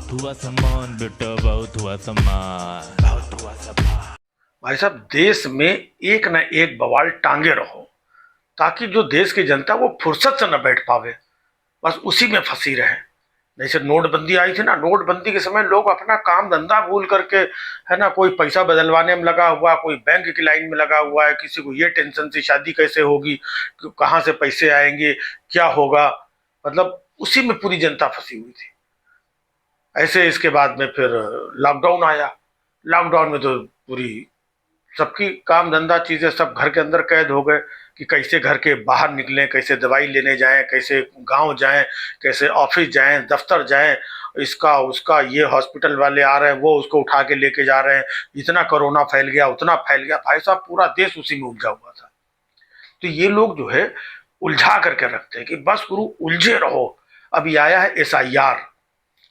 बहुत हुआ सम्मान बेटा, बहुत हुआ सम्मान, बहुत हुआ सम्मान। भाई साहब, देश में एक न एक बवाल टांगे रहो ताकि जो देश की जनता वो फुर्सत से न बैठ पावे, बस उसी में फंसी रहे। जैसे नोटबंदी आई थी ना, नोटबंदी के समय लोग अपना काम धंधा भूल करके, है ना, कोई पैसा बदलवाने में लगा हुआ, कोई बैंक की लाइन में लगा हुआ है, किसी को ये टेंशन थी शादी कैसे होगी, कहाँ से पैसे आएंगे, क्या होगा, मतलब उसी में पूरी जनता फंसी हुई थी। ऐसे इसके बाद में फिर लॉकडाउन आया। लॉकडाउन में तो पूरी सबकी काम धंधा चीजें सब घर के अंदर कैद हो गए कि कैसे घर के बाहर निकलें, कैसे दवाई लेने जाएं, कैसे गांव जाएं, कैसे ऑफिस जाएं, दफ्तर जाएं, इसका उसका, ये हॉस्पिटल वाले आ रहे हैं, वो उसको उठा के लेके जा रहे हैं, इतना कोरोना फैल गया, उतना फैल गया। भाई साहब, पूरा देश उसी में उलझा हुआ था। तो ये लोग जो है उलझा करके रखते हैं कि बस गुरु उलझे रहो। अभी आया है एसआईआर।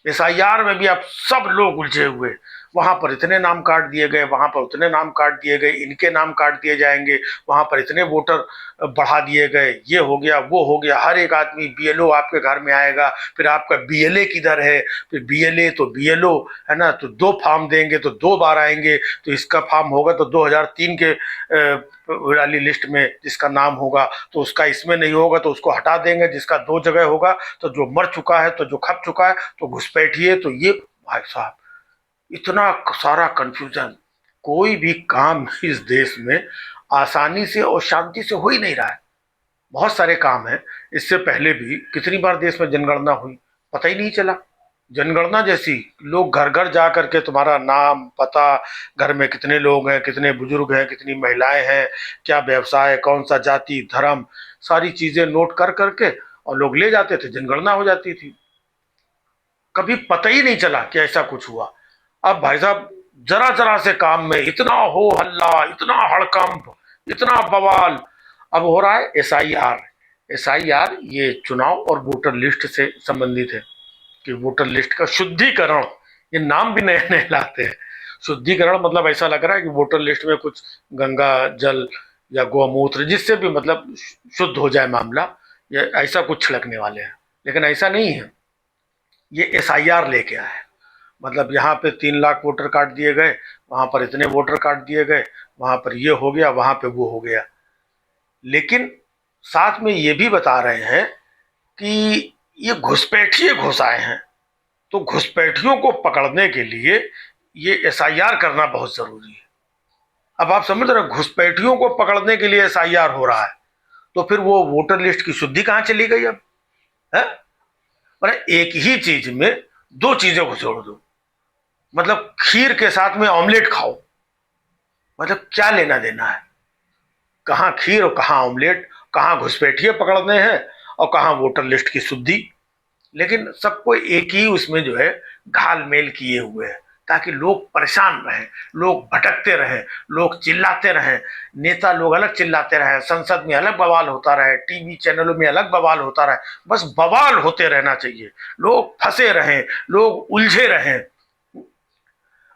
एसआईआर में भी अब सब लोग उलझे हुए। वहां पर इतने नाम काट दिए गए, वहां पर उतने नाम काट दिए गए, इनके नाम काट दिए जाएंगे, वहां पर इतने वोटर बढ़ा दिए गए, ये हो गया वो हो गया। हर एक आदमी बीएलओ आपके घर में आएगा, फिर आपका बीएलए किधर है, फिर बीएलए तो बीएलओ, है ना, तो दो फॉर्म देंगे तो दो बार आएंगे, तो इसका फॉर्म होगा तो 2003 के वाली लिस्ट में जिसका नाम होगा, तो उसका इसमें नहीं होगा तो उसको हटा देंगे, जिसका दो जगह होगा तो जो मर चुका है, तो जो खप चुका है तो घुसपैठिए। तो ये भाई साहब, इतना सारा कंफ्यूजन। कोई भी काम इस देश में आसानी से और शांति से हो ही नहीं रहा है। बहुत सारे काम हैं। इससे पहले भी कितनी बार देश में जनगणना हुई, पता ही नहीं चला। जनगणना जैसी लोग घर घर जा करके तुम्हारा नाम पता, घर में कितने लोग हैं, कितने बुजुर्ग हैं, कितनी महिलाएं हैं, क्या व्यवसाय, कौन सा जाति धर्म, सारी चीजें नोट कर करके और लोग ले जाते थे, जनगणना हो जाती थी। कभी पता ही नहीं चला कि ऐसा कुछ हुआ। अब भाई साहब, जरा जरा से काम में इतना हो हल्ला, इतना हड़कंप, इतना बवाल। अब हो रहा है एसआईआर। एसआईआर ये चुनाव और वोटर लिस्ट से संबंधित है कि वोटर लिस्ट का शुद्धिकरण। ये नाम भी नए नए लाते हैं। शुद्धिकरण मतलब ऐसा लग रहा है कि वोटर लिस्ट में कुछ गंगा जल या गौमूत्र, जिससे भी मतलब शुद्ध हो जाए मामला, या ऐसा कुछ छिड़कने वाले हैं। लेकिन ऐसा नहीं है। ये एसआईआर लेके आया है। मतलब यहाँ पे 3 लाख वोटर कार्ड दिए गए, वहां पर इतने वोटर कार्ड दिए गए, वहां पर ये हो गया, वहां पे वो हो गया। लेकिन साथ में ये भी बता रहे हैं कि ये घुसपैठिए घुस आए हैं, तो घुसपैठियों को पकड़ने के लिए ये एसआईआर करना बहुत जरूरी है। अब आप समझ रहे हो, घुसपैठियों को पकड़ने के लिए एसआईआर हो रहा है, तो फिर वो वोटर लिस्ट की शुद्धि कहां चली गई अब है? मतलब एक ही चीज में दो चीजें घुसोड़ दो, मतलब खीर के साथ में ऑमलेट खाओ। मतलब क्या लेना देना है? कहाँ खीर और कहाँ ऑमलेट, कहाँ घुसपैठिए पकड़ने हैं और कहाँ वोटर लिस्ट की शुद्धि। लेकिन सबको एक ही उसमें जो है घाल मेल किए हुए हैं, ताकि लोग परेशान रहें, लोग भटकते रहें, लोग चिल्लाते रहें, नेता लोग अलग चिल्लाते रहें, संसद में अलग बवाल होता रहे, टीवी चैनलों में अलग बवाल होता रहे। बस बवाल होते रहना चाहिए, लोग फंसे रहें, लोग उलझे रहें।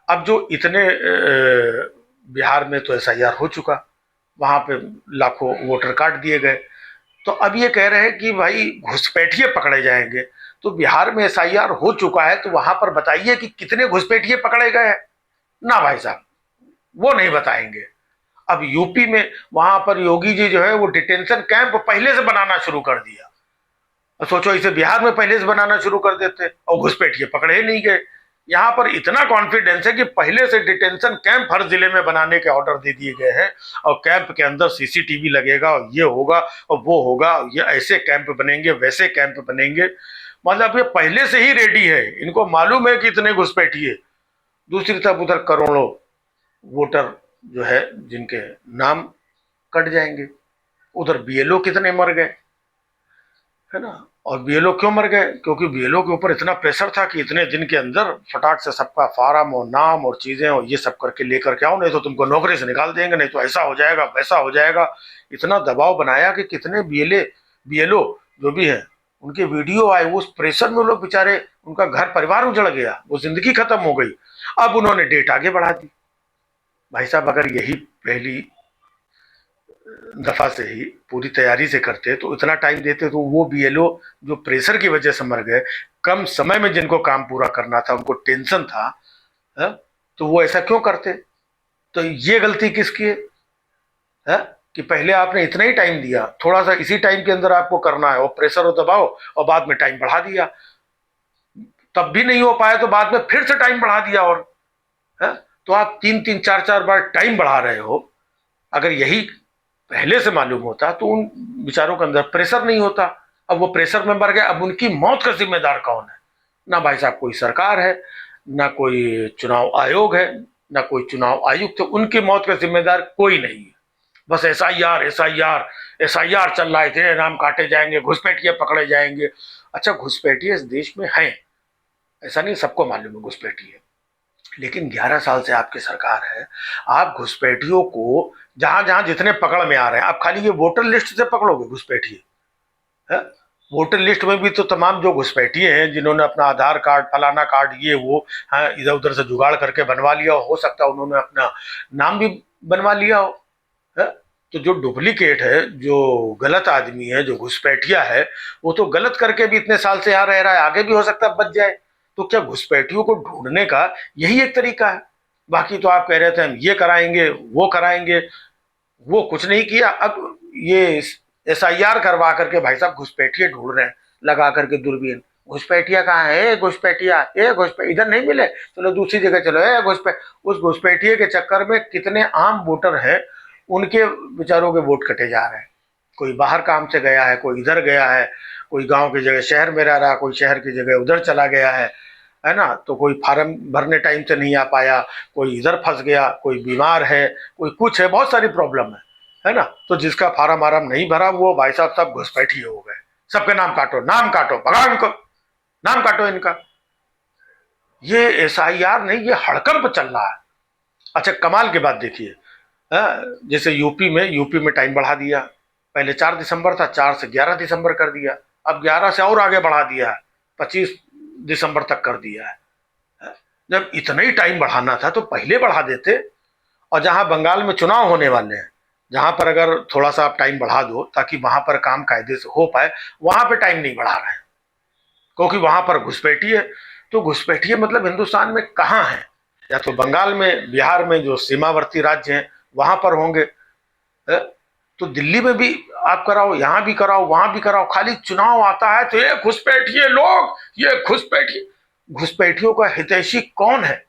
अब जो इतने बिहार में तो एसआईआर हो चुका, वहां पे लाखों वोटर कार्ड दिए गए। तो अब ये कह रहे हैं कि भाई घुसपैठिए पकड़े जाएंगे। तो बिहार में एसआईआर हो चुका है, तो वहां पर बताइए कि कितने घुसपैठिए पकड़े गए हैं। ना भाई साहब, वो नहीं बताएंगे। अब यूपी में वहां पर योगी जी जो है वो डिटेंशन कैंप पहले से बनाना शुरू कर दिया। सोचो, इसे बिहार में पहले से बनाना शुरू कर देते और घुसपैठिए पकड़े ही नहीं गए। यहाँ पर इतना कॉन्फिडेंस है कि पहले से डिटेंशन कैंप हर जिले में बनाने के ऑर्डर दे दिए गए हैं, और कैंप के अंदर सीसीटीवी लगेगा और ये होगा और वो होगा, ये ऐसे कैंप बनेंगे, वैसे कैंप बनेंगे। मतलब ये पहले से ही रेडी है, इनको मालूम है कि इतने घुसपैठिए। दूसरी तरफ उधर करोड़ों वोटर जो है जिनके नाम कट जाएंगे, उधर बीएलओ कितने मर गए, है ना। और बीएलओ क्यों मर गए? क्योंकि बीएलओ के ऊपर इतना प्रेशर था कि इतने दिन के अंदर फटाक से सबका फार्म और नाम और चीजें और ये सब करके लेकर के आओ, नहीं तो तुमको नौकरी से निकाल देंगे, नहीं तो ऐसा हो जाएगा वैसा हो जाएगा। इतना दबाव बनाया कि कितने बीएलओ जो भी है उनके वीडियो आए, उस प्रेशर में लोग बेचारे, उनका घर परिवार उजड़ गया, वो जिंदगी खत्म हो गई। अब उन्होंने डेट आगे बढ़ा दी। भाई साहब, अगर यही पहली दफा से ही पूरी तैयारी से करते तो इतना टाइम देते, तो वो बीएलओ जो प्रेशर की वजह से मर गए, कम समय में जिनको काम पूरा करना था, उनको टेंशन था, है? तो वो ऐसा क्यों करते? तो ये गलती किसकी है कि पहले आपने इतना ही टाइम दिया, थोड़ा सा इसी टाइम के अंदर आपको करना है, और प्रेशर और दबाओ, और बाद में टाइम बढ़ा दिया, तब भी नहीं हो पाया तो बाद में फिर से टाइम बढ़ा दिया, और है? तो आप 3-3 4-4 बार टाइम बढ़ा रहे हो। अगर यही पहले से मालूम होता तो उन बेचारों के अंदर प्रेशर नहीं होता। अब वो प्रेशर में मर गए, अब उनकी मौत का जिम्मेदार कौन है? ना भाई साहब कोई सरकार है, ना कोई चुनाव आयोग है, ना कोई चुनाव आयुक्त है, उनकी मौत का जिम्मेदार कोई नहीं है। बस एसआईआर एसआईआर एसआईआर चल रहा है, इतने नाम काटे जाएंगे, घुसपैठिए पकड़े जाएंगे। अच्छा, घुसपैठिए इस देश में हैं, ऐसा नहीं, सबको मालूम है घुसपैठिए, लेकिन 11 साल से आपकी सरकार है। आप घुसपैठियों को जहां जहां जितने पकड़ में आ रहे हैं, आप खाली ये वोटर लिस्ट से पकड़ोगे घुसपैठिए? वोटर लिस्ट में भी तो तमाम जो घुसपैठिए हैं, जिन्होंने अपना आधार कार्ड फलाना कार्ड ये वो इधर उधर से जुगाड़ करके बनवा लिया हो सकता है उन्होंने अपना नाम भी बनवा लिया हो, है? तो जो डुप्लीकेट है, जो गलत आदमी है, जो घुसपैठिया है, वो तो गलत करके भी इतने साल से यहाँ रह रहा है, आगे भी हो सकता है बच जाए। तो क्या घुसपैठियों को ढूंढने का यही एक तरीका है? बाकी तो आप कह रहे थे हम ये कराएंगे वो कराएंगे, वो कुछ नहीं किया। अब ये एसआईआर करवा करके भाई साहब घुसपैठिए ढूंढ रहे हैं, लगा करके दूरबीन। घुसपैठिया कहाँ है? घुसपैठिया, ए घुसपैठ इधर नहीं मिले, चलो दूसरी जगह चलो। ए घुसपैठ, उस घुसपैठिए के चक्कर में कितने आम वोटर हैं, उनके बेचारों के वोट कटे जा रहे हैं। कोई बाहर काम से गया है, कोई इधर गया है, कोई गांव की जगह शहर में रह रहा, कोई शहर की जगह उधर चला गया है ना? तो कोई फार्म भरने टाइम से नहीं आ पाया, कोई इधर फंस गया, कोई बीमार है, कोई कुछ है, बहुत सारी प्रॉब्लम है ना? तो जिसका फार्म आराम नहीं भरा वो भाई साहब सब घुसपैठिए हो गए। सबके नाम काटो, नाम काटो, भगाओ इनको, नाम काटो इनका। ये एसआईआर नहीं, ये हड़कंप चल रहा है। अच्छा, कमाल की बात देखिए, जैसे यूपी में टाइम बढ़ा दिया। पहले 4 दिसंबर था, 4 से 11 दिसंबर कर दिया। अब 11 से और आगे बढ़ा दिया है, 25 दिसंबर तक कर दिया है। जब इतना ही टाइम बढ़ाना था तो पहले बढ़ा देते। और जहां बंगाल में चुनाव होने वाले हैं, जहां पर अगर थोड़ा सा आप टाइम बढ़ा दो ताकि वहां पर काम कायदे से हो पाए, वहां पर टाइम नहीं बढ़ा रहे हैं क्योंकि वहां पर घुसपैठिए। तो घुसपैठिए मतलब हिंदुस्तान में कहाँ है? या तो बंगाल में, बिहार में जो सीमावर्ती राज्य हैं वहां पर होंगे। तो दिल्ली में भी आप कराओ, यहां भी कराओ, वहां भी कराओ, खाली चुनाव आता है तो ये घुसपैठिए लोग, ये घुसपैठिए। घुसपैठियों का हितैषी कौन है?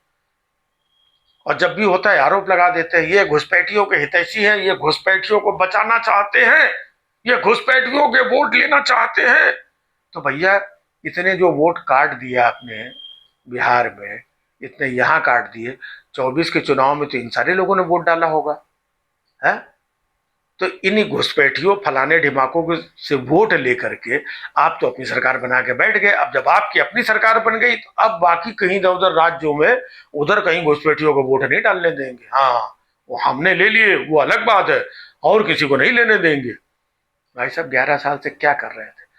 और जब भी होता है आरोप लगा देते हैं ये घुसपैठियों के हितैषी हैं, ये घुसपैठियों को बचाना चाहते हैं, ये घुसपैठियों के वोट लेना चाहते हैं। तो भैया, इतने जो वोट काट दिए आपने बिहार में, इतने यहाँ काट दिए, 24 के चुनाव में तो इन सारे लोगों ने वोट डाला होगा, है? तो इन घुसपैठियों फलाने ढिमाकों से वोट लेकर के आप तो अपनी सरकार बना के बैठ गए। अब जब आपकी अपनी सरकार बन गई तो अब बाकी कहीं इधर उधर राज्यों में उधर कहीं घुसपैठियों को वोट नहीं डालने देंगे। हाँ, वो हमने ले लिए वो अलग बात है, और किसी को नहीं लेने देंगे। भाई साहब 11 साल से क्या कर रहे थे?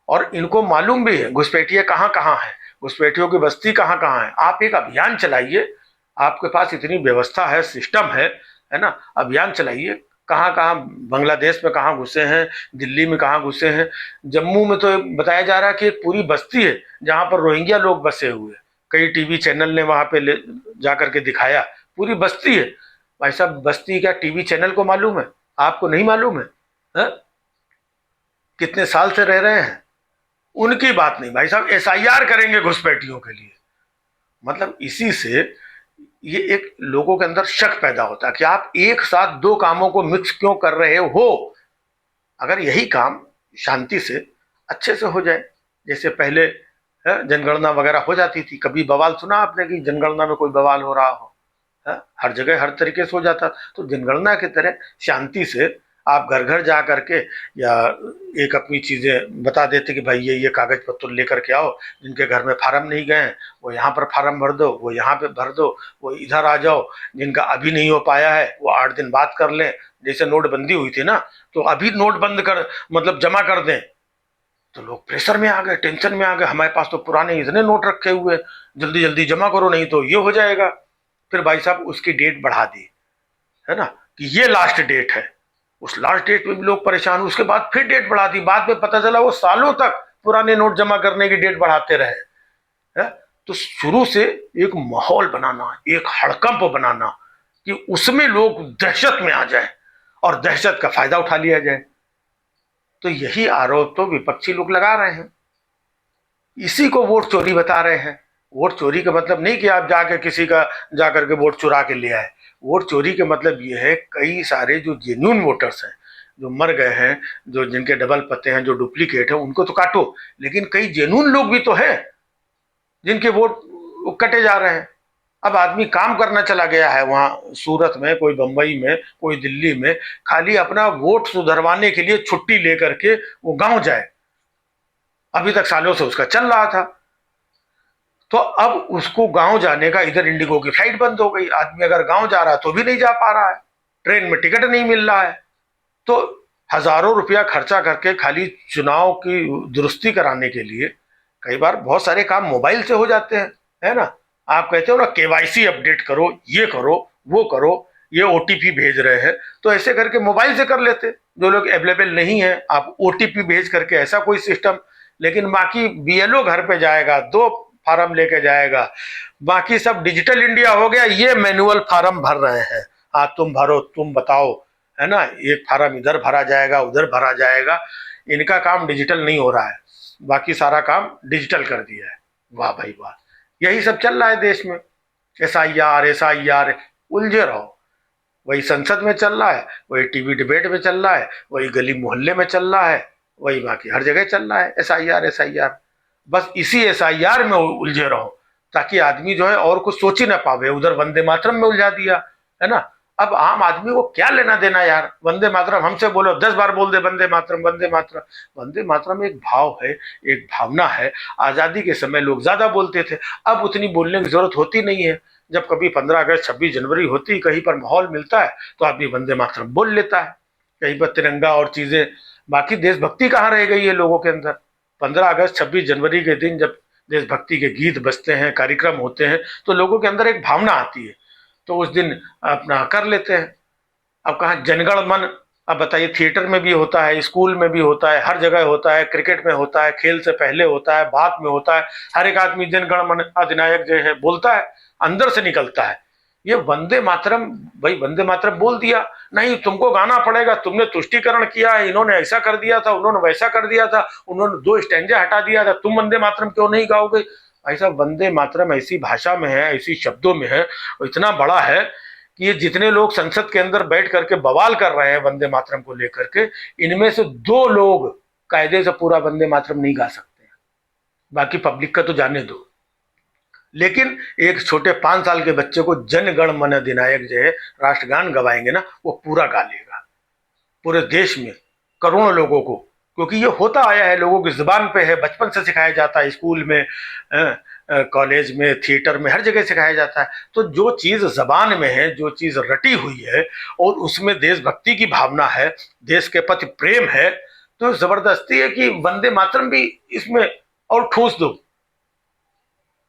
और इनको मालूम भी है घुसपैठिए कहाँ कहाँ है, घुसपैठियों की बस्ती कहाँ कहाँ है। आप एक अभियान चलाइए, आपके पास इतनी व्यवस्था है, सिस्टम है ना? अभियान चलाइए, कहाँ कहाँ बांग्लादेश में कहाँ घुसे हैं, दिल्ली में कहाँ घुसे हैं। जम्मू में तो बताया जा रहा है कि एक पूरी बस्ती है जहाँ पर रोहिंग्या लोग बसे हुए। कई टीवी चैनल ने वहां पे ले जा करके दिखाया, पूरी बस्ती है। भाई साहब, बस्ती क्या टीवी चैनल को मालूम है? आपको नहीं मालूम है? कितने साल से रह रहे हैं? उनकी बात नहीं भाई साहब, एसआईआर करेंगे घुसपैठियों के लिए। मतलब इसी से ये एक लोगों के अंदर शक पैदा होता है कि आप एक साथ दो कामों को मिक्स क्यों कर रहे हो। अगर यही काम शांति से अच्छे से हो जाए, जैसे पहले जनगणना वगैरह हो जाती थी, कभी बवाल सुना आपने कि जनगणना में कोई बवाल हो रहा हो? हर जगह हर तरीके से हो जाता। तो जनगणना की तरह शांति से आप घर घर जा करके या एक अपनी चीज़ें बता देते कि भाई ये कागज पत्र लेकर के आओ, जिनके घर में फार्म नहीं गए हैं वो यहाँ पर फार्म भर दो, वो यहाँ पे भर दो, वो इधर आ जाओ, जिनका अभी नहीं हो पाया है वो 8 दिन बाद कर लें। जैसे नोटबंदी हुई थी ना, तो अभी नोट बंद कर मतलब जमा कर दें। तो लोग प्रेशर में आ गए, टेंशन में आ गए, हमारे पास तो पुराने इतने नोट रखे हुए, जल्दी जल्दी जमा करो नहीं तो ये हो जाएगा। फिर भाई साहब उसकी डेट बढ़ा दी, है ना, कि ये लास्ट डेट है। उस लास्ट डेट में भी लोग परेशान, उसके बाद फिर डेट बढ़ा दी। बाद में पता चला वो सालों तक पुराने नोट जमा करने की डेट बढ़ाते रहे है? तो शुरू से एक माहौल बनाना, एक हड़कंप बनाना कि उसमें लोग दहशत में आ जाए और दहशत का फायदा उठा लिया जाए। तो यही आरोप तो विपक्षी लोग लगा रहे हैं, इसी को वोट चोरी बता रहे हैं। वोट चोरी का मतलब नहीं कि आप जाके किसी का जाकर के वोट चुरा के ले आए। वोट चोरी का मतलब ये है कई सारे जो जेन्युइन वोटर्स हैं, जो मर गए हैं, जो जिनके डबल पते हैं, जो डुप्लीकेट है, उनको तो काटो, लेकिन कई जेन्युइन लोग भी तो हैं जिनके वोट कटे जा रहे हैं। अब आदमी काम करना चला गया है वहां सूरत में, कोई बंबई में, कोई दिल्ली में, खाली अपना वोट सुधरवाने के लिए छुट्टी लेकर के वो गांव जाए। अभी तक सालों से उसका चल रहा था, तो अब उसको गांव जाने का, इधर इंडिगो की फ्लाइट बंद हो गई, आदमी अगर गांव जा रहा है तो भी नहीं जा पा रहा है, ट्रेन में टिकट नहीं मिल रहा है। तो हजारों रुपया खर्चा करके खाली चुनाव की दुरुस्ती कराने के लिए कई बार बहुत सारे काम मोबाइल से हो जाते हैं, है ना। आप कहते हो ना केवाईसी अपडेट करो, ये करो, वो करो, ये ओटीपी भेज रहे हैं, तो ऐसे करके मोबाइल से कर लेते। जो लोग अवेलेबल नहीं है, आप ओटीपी भेज करके, ऐसा कोई सिस्टम। लेकिन बाकी बीएलओ घर पे जाएगा, 2 फार्म लेके जाएगा, बाकी सब डिजिटल इंडिया हो गया, ये मैनुअल फार्म भर रहे हैं। हाँ तुम भरो, तुम बताओ, है ना, एक फार्म इधर भरा जाएगा, उधर भरा जाएगा। इनका काम डिजिटल नहीं हो रहा है, बाकी सारा काम डिजिटल कर दिया है। वाह भाई वाह, यही सब चल रहा है देश में। SIR उलझे रहो। वही संसद में चल रहा है, वही टीवी डिबेट में चल रहा है, वही गली मोहल्ले में चल रहा है, वही बाकी हर जगह चल रहा है SIR। बस इसी SIR में उलझे रहो ताकि आदमी जो है और कुछ सोच ही ना पावे। उधर वंदे मातरम में उलझा दिया, है ना। अब आम आदमी को क्या लेना देना यार, वंदे मातरम हमसे बोलो, 10 बार बोल दे वंदे मातरम वंदे मातरम। वंदे मातरम एक भाव है, एक भावना है। आजादी के समय लोग ज्यादा बोलते थे, अब उतनी बोलने की जरूरत होती नहीं है। जब कभी 15 अगस्त 26 जनवरी होती, कहीं पर माहौल मिलता है तो आदमी वंदे मातरम बोल लेता है, कहीं पर तिरंगा और चीजें। बाकी देशभक्ति कहाँ रह गई है लोगों के अंदर। 15 अगस्त 26 जनवरी के दिन जब देशभक्ति के गीत बजते हैं, कार्यक्रम होते हैं, तो लोगों के अंदर एक भावना आती है, तो उस दिन अपना कर लेते हैं। अब कहाँ जनगण मन, अब बताइए, थिएटर में भी होता है, स्कूल में भी होता है, हर जगह होता है, क्रिकेट में होता है, खेल से पहले होता है, बाद में होता है। हर एक आदमी जनगण मन अधिनायक जो है बोलता है, अंदर से निकलता है। ये वंदे मातरम, भाई वंदे मातरम बोल दिया, नहीं तुमको गाना पड़ेगा, तुमने तुष्टीकरण किया है, इन्होंने ऐसा कर दिया था, उन्होंने वैसा कर दिया था, उन्होंने 2 स्टैंजा हटा दिया था, तुम वंदे मातरम क्यों नहीं गाओगे। ऐसा वंदे मातरम ऐसी भाषा में है, ऐसी शब्दों में है, इतना बड़ा है कि ये जितने लोग संसद के अंदर बैठ करके बवाल कर रहे हैं वंदे मातरम को लेकर के, इनमें से 2 लोग कायदे से पूरा वंदे मातरम नहीं गा सकते, बाकी पब्लिक का तो जाने दो। लेकिन एक छोटे 5 साल के बच्चे को जन गण मन अधिनायक जो है राष्ट्रगान गवाएंगे ना, वो पूरा गा लेगा पूरे देश में करोड़ों लोगों को, क्योंकि ये होता आया है, लोगों की जुबान पे है, बचपन से सिखाया जाता है, स्कूल में, कॉलेज में, थिएटर में, हर जगह सिखाया जाता है। तो जो चीज़ जबान में है, जो चीज़ रटी हुई है और उसमें देशभक्ति की भावना है, देश के प्रति प्रेम है, तो जबरदस्ती है कि वंदे मातरम भी इसमें और ठूस दो,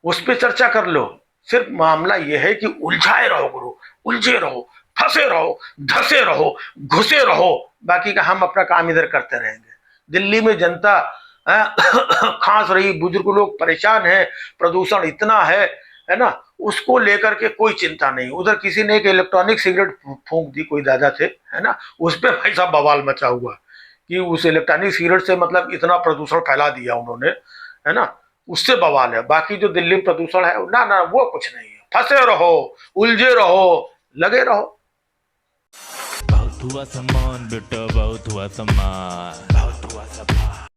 उस पर चर्चा कर लो। सिर्फ मामला यह है कि उलझाए रहो गुरु, उलझे रहो, फंसे रहो, धसे रहो, घुसे रहो, बाकी का हम अपना काम इधर करते रहेंगे। दिल्ली में जनता खांस रही, बुजुर्ग लोग परेशान हैं, प्रदूषण इतना है ना, उसको लेकर के कोई चिंता नहीं। उधर किसी ने एक इलेक्ट्रॉनिक सिगरेट फूंक दी, कोई दादा थे, है ना, उस पर भाई साहब बवाल मचा हुआ कि उस इलेक्ट्रॉनिक सिगरेट से मतलब इतना प्रदूषण फैला दिया उन्होंने, है ना, उससे बवाल है। बाकी जो दिल्ली में प्रदूषण है ना ना, वो कुछ नहीं है। फंसे रहो, उलझे रहो, लगे रहो। बहुत हुआ सम्मान बेटा, बहुत हुआ सम्मान, बहुत हुआ सम्मान।